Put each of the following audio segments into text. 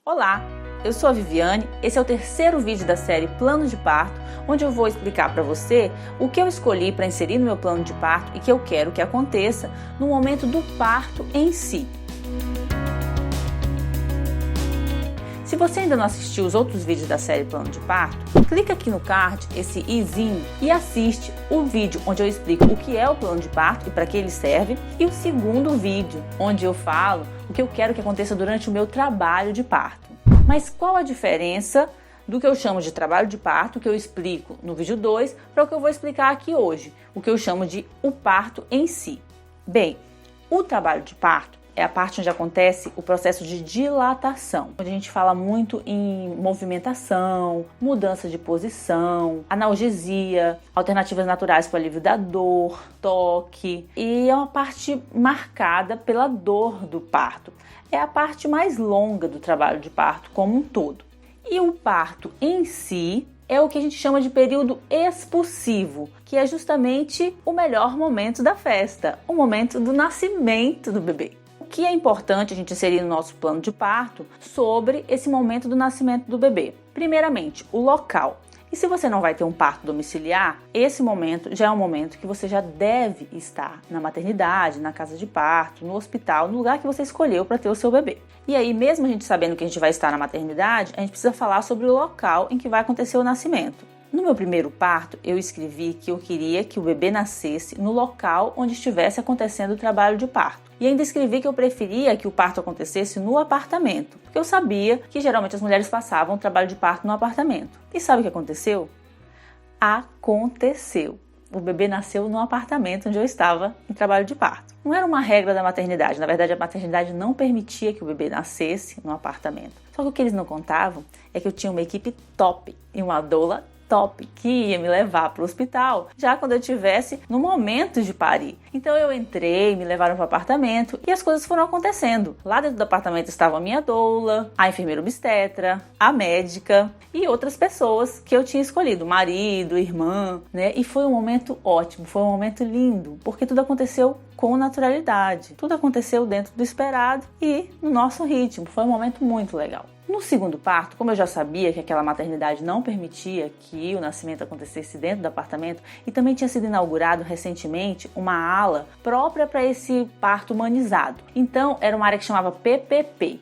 Olá, eu sou a Viviane, esse é o terceiro vídeo da série Plano de Parto, onde eu vou explicar para você o que eu escolhi para inserir no meu plano de parto e que eu quero que aconteça no momento do parto em si. Se você ainda não assistiu os outros vídeos da série Plano de Parto, clica aqui no card, esse izinho, e assiste o vídeo onde eu explico o que é o plano de parto e para que ele serve, e o segundo vídeo, onde eu falo o que eu quero que aconteça durante o meu trabalho de parto. Mas qual a diferença do que eu chamo de trabalho de parto, que eu explico no vídeo 2, para o que eu vou explicar aqui hoje, o que eu chamo de o parto em si? Bem, o trabalho de parto é a parte onde acontece o processo de dilatação, onde a gente fala muito em movimentação, mudança de posição, analgesia, alternativas naturais para o alívio da dor, toque, e é uma parte marcada pela dor do parto. É a parte mais longa do trabalho de parto como um todo. E o parto em si é o que a gente chama de período expulsivo, que é justamente o melhor momento da festa, o momento do nascimento do bebê. O que é importante a gente inserir no nosso plano de parto sobre esse momento do nascimento do bebê? Primeiramente, o local. E se você não vai ter um parto domiciliar, esse momento já é um momento que você já deve estar na maternidade, na casa de parto, no hospital, no lugar que você escolheu para ter o seu bebê. E aí, mesmo a gente sabendo que a gente vai estar na maternidade, a gente precisa falar sobre o local em que vai acontecer o nascimento. No meu primeiro parto, eu escrevi que eu queria que o bebê nascesse no local onde estivesse acontecendo o trabalho de parto. E ainda escrevi que eu preferia que o parto acontecesse no apartamento, porque eu sabia que geralmente as mulheres passavam o trabalho de parto no apartamento. E sabe o que aconteceu? Aconteceu. O bebê nasceu no apartamento onde eu estava em trabalho de parto. Não era uma regra da maternidade, na verdade a maternidade não permitia que o bebê nascesse no apartamento. Só que o que eles não contavam é que eu tinha uma equipe top e uma doula top, que ia me levar para o hospital já quando eu estivesse no momento de parir. Então eu entrei, me levaram para o apartamento e as coisas foram acontecendo. Lá dentro do apartamento estava a minha doula, a enfermeira obstetra, a médica e outras pessoas que eu tinha escolhido, marido, irmã, né? E foi um momento ótimo, foi um momento lindo, porque tudo aconteceu com naturalidade. Tudo aconteceu dentro do esperado e no nosso ritmo. Foi um momento muito legal. No segundo parto, como eu já sabia que aquela maternidade não permitia que o nascimento acontecesse dentro do apartamento e também tinha sido inaugurado recentemente uma ala própria para esse parto humanizado. Então, era uma área que chamava PPP.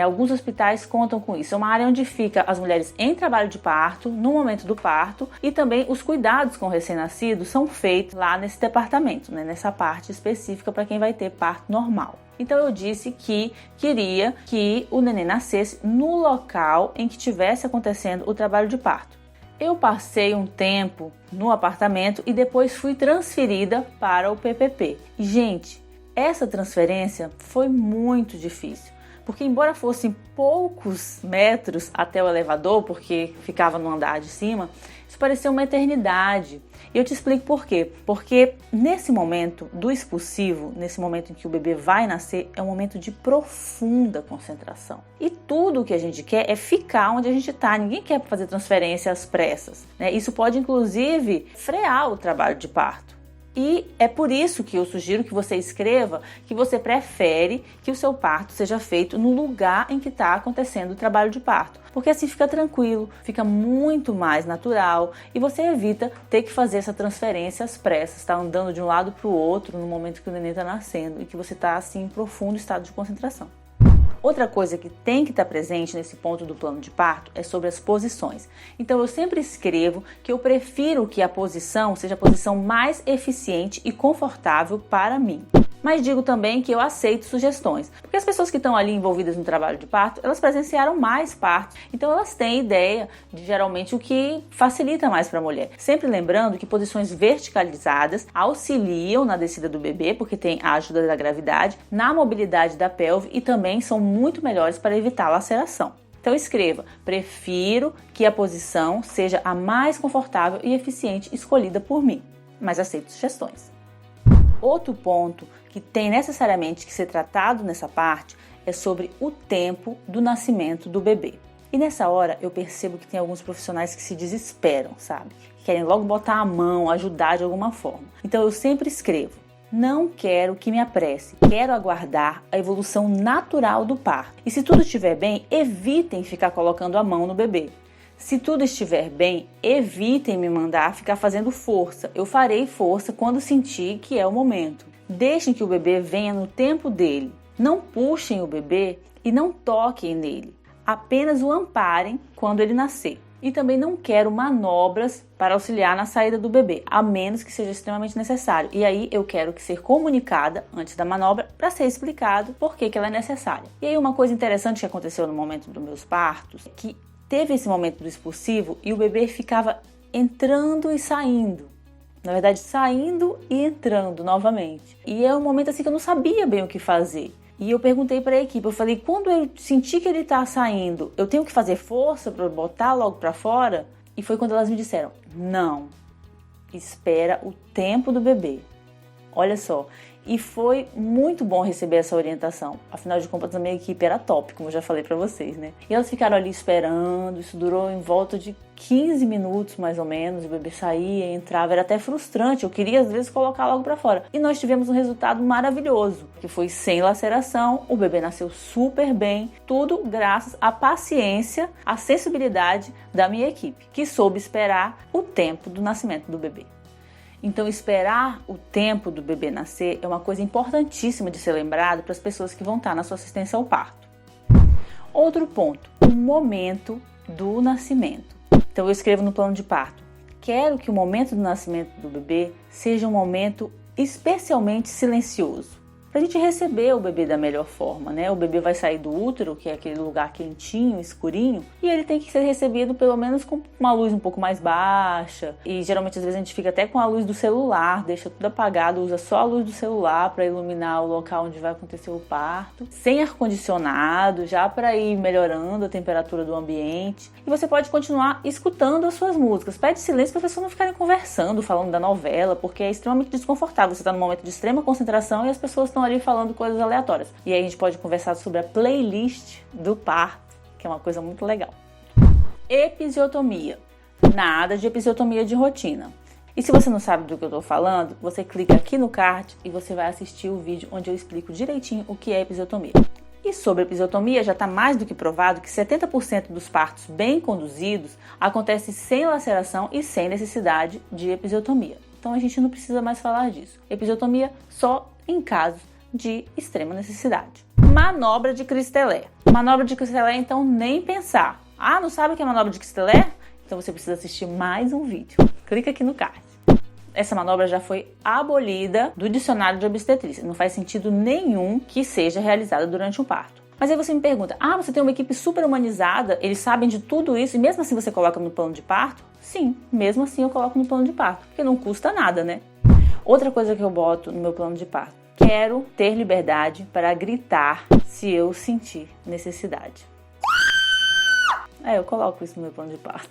Alguns hospitais contam com isso. É uma área onde fica as mulheres em trabalho de parto, no momento do parto, e também os cuidados com o recém-nascido são feitos lá nesse departamento, nessa parte específica para quem vai ter parto normal. Então eu disse que queria que o neném nascesse no local em que estivesse acontecendo o trabalho de parto. Eu passei um tempo no apartamento e depois fui transferida para o PPP. E, gente, essa transferência foi muito difícil. Porque embora fossem poucos metros até o elevador, porque ficava no andar de cima, isso parecia uma eternidade. E eu te explico por quê. Porque nesse momento do expulsivo, nesse momento em que o bebê vai nascer, é um momento de profunda concentração. E tudo o que a gente quer é ficar onde a gente está. Ninguém quer fazer transferência às pressas, né? Isso pode, inclusive, frear o trabalho de parto. E é por isso que eu sugiro que você escreva que você prefere que o seu parto seja feito no lugar em que está acontecendo o trabalho de parto. Porque assim fica tranquilo, fica muito mais natural e você evita ter que fazer essa transferência às pressas, estar andando de um lado para o outro no momento que o neném está nascendo e que você está assim em profundo estado de concentração. Outra coisa que tem que estar presente nesse ponto do plano de parto é sobre as posições. Então eu sempre escrevo que eu prefiro que a posição seja a posição mais eficiente e confortável para mim. Mas digo também que eu aceito sugestões, porque as pessoas que estão ali envolvidas no trabalho de parto, elas presenciaram mais partos, então elas têm ideia de geralmente o que facilita mais para a mulher. Sempre lembrando que posições verticalizadas auxiliam na descida do bebê, porque tem a ajuda da gravidade, na mobilidade da pelve e também são muito melhores para evitar laceração. Então escreva, prefiro que a posição seja a mais confortável e eficiente escolhida por mim, mas aceito sugestões. Outro ponto que tem necessariamente que ser tratado nessa parte é sobre o tempo do nascimento do bebê. E nessa hora eu percebo que tem alguns profissionais que se desesperam, sabe? Que querem logo botar a mão, ajudar de alguma forma. Então eu sempre escrevo, Não quero que me apresse, quero aguardar a evolução natural do parto. E se tudo estiver bem, evitem ficar colocando a mão no bebê. Se tudo estiver bem, evitem me mandar ficar fazendo força. Eu farei força quando sentir que é o momento. Deixem que o bebê venha no tempo dele. Não puxem o bebê e não toquem nele. Apenas o amparem quando ele nascer. E também não quero manobras para auxiliar na saída do bebê, a menos que seja extremamente necessário. E aí eu quero que ser comunicada antes da manobra para ser explicado por que ela é necessária. E aí uma coisa interessante que aconteceu no momento dos meus partos, que teve esse momento do expulsivo e o bebê ficava entrando e saindo. Na verdade, saindo e entrando novamente. E é um momento assim que eu não sabia bem o que fazer. E eu perguntei para a equipe, eu falei, quando eu sentir que ele está saindo, eu tenho que fazer força para botar logo para fora? E foi quando elas me disseram, não, espera o tempo do bebê. Olha só, e foi muito bom receber essa orientação. Afinal de contas, a minha equipe era top, como eu já falei para vocês, né? E elas ficaram ali esperando, isso durou em volta de 15 minutos mais ou menos, o bebê saía, entrava, era até frustrante, eu queria às vezes colocar logo para fora. E nós tivemos um resultado maravilhoso, que foi sem laceração, o bebê nasceu super bem, tudo graças à paciência, à sensibilidade da minha equipe, que soube esperar o tempo do nascimento do bebê. Então, esperar o tempo do bebê nascer é uma coisa importantíssima de ser lembrado para as pessoas que vão estar na sua assistência ao parto. Outro ponto, o momento do nascimento. Então, eu escrevo no plano de parto, quero que o momento do nascimento do bebê seja um momento especialmente silencioso, para a gente receber o bebê da melhor forma, né? O bebê vai sair do útero, que é aquele lugar quentinho, escurinho, e ele tem que ser recebido pelo menos com uma luz um pouco mais baixa. E geralmente às vezes a gente fica até com a luz do celular, deixa tudo apagado, usa só a luz do celular para iluminar o local onde vai acontecer o parto, sem ar-condicionado, já para ir melhorando a temperatura do ambiente. E você pode continuar escutando as suas músicas. Pede silêncio para as pessoas não ficarem conversando, falando da novela, porque é extremamente desconfortável. Você está num momento de extrema concentração e as pessoas estão ali falando coisas aleatórias. E aí a gente pode conversar sobre a playlist do parto, que é uma coisa muito legal. Episiotomia. Nada de episiotomia de rotina. E se você não sabe do que eu estou falando, você clica aqui no card e você vai assistir o vídeo onde eu explico direitinho o que é episiotomia. E sobre a episiotomia, já está mais do que provado que 70% dos partos bem conduzidos acontece sem laceração e sem necessidade de episiotomia. Então a gente não precisa mais falar disso. Episiotomia só em casos de extrema necessidade. Manobra de Christelé. Manobra de Christelé, então, nem pensar. Ah, não sabe o que é manobra de Christelé? Então você precisa assistir mais um vídeo. Clica aqui no card. Essa manobra já foi abolida do dicionário de obstetrícia. Não faz sentido nenhum que seja realizada durante um parto. Mas aí você me pergunta, você tem uma equipe super humanizada, eles sabem de tudo isso e mesmo assim você coloca no plano de parto? Sim, mesmo assim eu coloco no plano de parto, porque não custa nada, né? Outra coisa que eu boto no meu plano de parto. Quero ter liberdade para gritar se eu sentir necessidade. Eu coloco isso no meu plano de parto.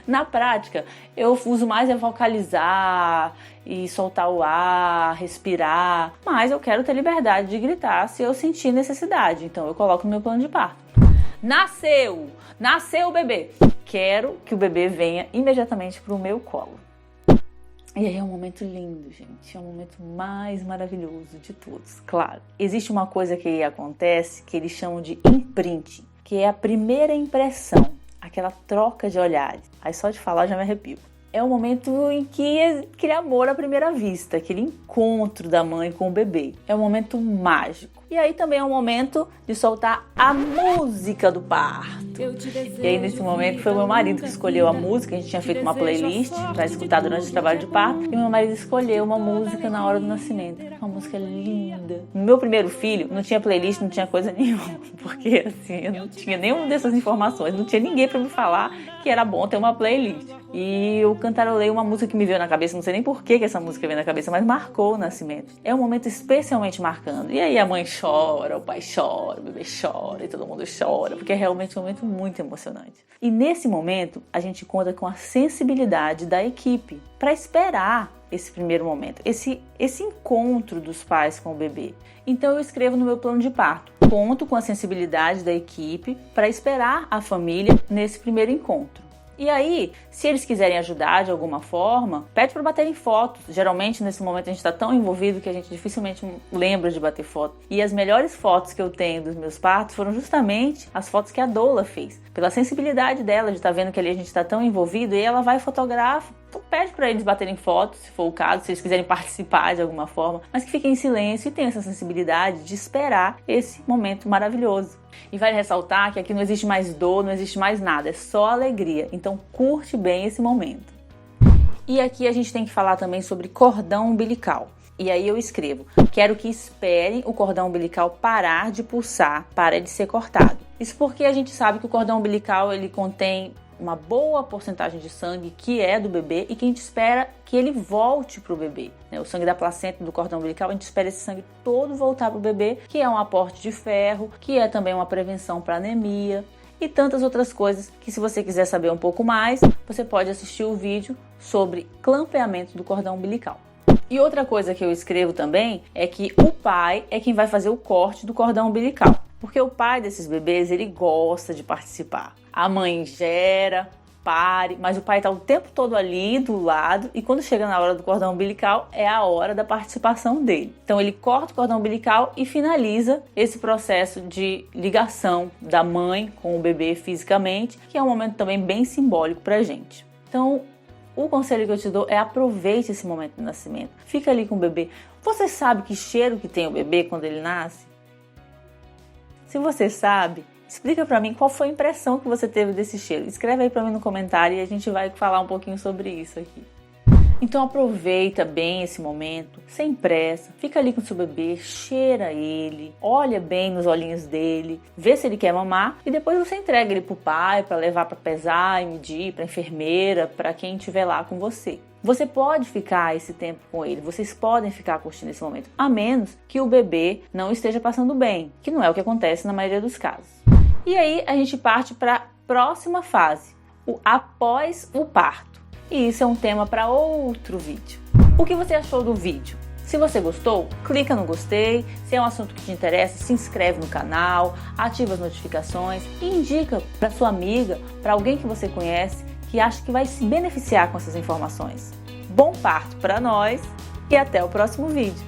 Na prática, eu uso mais vocalizar e soltar o ar, respirar, mas eu quero ter liberdade de gritar se eu sentir necessidade, então eu coloco no meu plano de parto. Nasceu o bebê. Quero que o bebê venha imediatamente para o meu colo. E aí é um momento lindo, gente, é o momento mais maravilhoso de todos, claro. Existe uma coisa que acontece que eles chamam de imprinting, que é a primeira impressão, aquela troca de olhares. Aí só de falar já me arrepio. É o momento em que é aquele amor à primeira vista, aquele encontro da mãe com o bebê. É um momento mágico. E aí também é um momento de soltar a música do parto. E aí nesse momento foi o meu marido que escolheu a música. A gente tinha feito uma playlist para escutar durante o trabalho de parto. E meu marido escolheu uma música na hora do nascimento. Uma música linda. No meu primeiro filho não tinha playlist, não tinha coisa nenhuma. Porque assim, eu não tinha nenhuma dessas informações. Não tinha ninguém para me falar que era bom ter uma playlist. E eu cantarolei uma música que me veio na cabeça. Não sei nem por que essa música veio na cabeça, mas marcou o nascimento. É um momento especialmente marcando. E aí a mãe chora, o pai chora, o bebê chora e todo mundo chora, porque é realmente um momento muito emocionante. E nesse momento, a gente conta com a sensibilidade da equipe para esperar esse primeiro momento, esse encontro dos pais com o bebê. Então eu escrevo no meu plano de parto, conto com a sensibilidade da equipe para esperar a família nesse primeiro encontro. E aí, se eles quiserem ajudar de alguma forma, pede para baterem fotos. Geralmente, nesse momento, a gente está tão envolvido que a gente dificilmente lembra de bater foto. E as melhores fotos que eu tenho dos meus partos foram justamente as fotos que a doula fez. Pela sensibilidade dela, de estar vendo que ali a gente está tão envolvido, e ela vai e fotografa. Então pede para eles baterem fotos, se for o caso, se eles quiserem participar de alguma forma, mas que fiquem em silêncio e tenham essa sensibilidade de esperar esse momento maravilhoso. E vale ressaltar que aqui não existe mais dor, não existe mais nada, é só alegria. Então curte bem esse momento. E aqui a gente tem que falar também sobre cordão umbilical. E aí eu escrevo: quero que esperem o cordão umbilical parar de pulsar, para de ser cortado. Isso porque a gente sabe que o cordão umbilical ele contém uma boa porcentagem de sangue que é do bebê e que a gente espera que ele volte para o bebê. O sangue da placenta do cordão umbilical, a gente espera esse sangue todo voltar para o bebê, que é um aporte de ferro, que é também uma prevenção para anemia e tantas outras coisas que, se você quiser saber um pouco mais, você pode assistir o vídeo sobre clampeamento do cordão umbilical. E outra coisa que eu escrevo também é que o pai é quem vai fazer o corte do cordão umbilical, porque o pai desses bebês, ele gosta de participar. A mãe gera, pare, mas o pai está o tempo todo ali do lado, e quando chega na hora do cordão umbilical é a hora da participação dele. Então ele corta o cordão umbilical e finaliza esse processo de ligação da mãe com o bebê fisicamente, que é um momento também bem simbólico pra gente. Então o conselho que eu te dou é: aproveite esse momento do nascimento. Fica ali com o bebê. Você sabe que cheiro que tem o bebê quando ele nasce? Se você sabe, explica pra mim qual foi a impressão que você teve desse cheiro. Escreve aí pra mim no comentário e a gente vai falar um pouquinho sobre isso aqui. Então aproveita bem esse momento, sem pressa, fica ali com o seu bebê, cheira ele, olha bem nos olhinhos dele, vê se ele quer mamar e depois você entrega ele pro pai para levar para pesar e medir, pra enfermeira, para quem estiver lá com você. Você pode ficar esse tempo com ele, vocês podem ficar curtindo esse momento, a menos que o bebê não esteja passando bem, que não é o que acontece na maioria dos casos. E aí a gente parte para a próxima fase, o após o parto. E isso é um tema para outro vídeo. O que você achou do vídeo? Se você gostou, clica no gostei. Se é um assunto que te interessa, se inscreve no canal, ativa as notificações e indica para sua amiga, para alguém que você conhece, que acha que vai se beneficiar com essas informações. Bom parto para nós e até o próximo vídeo.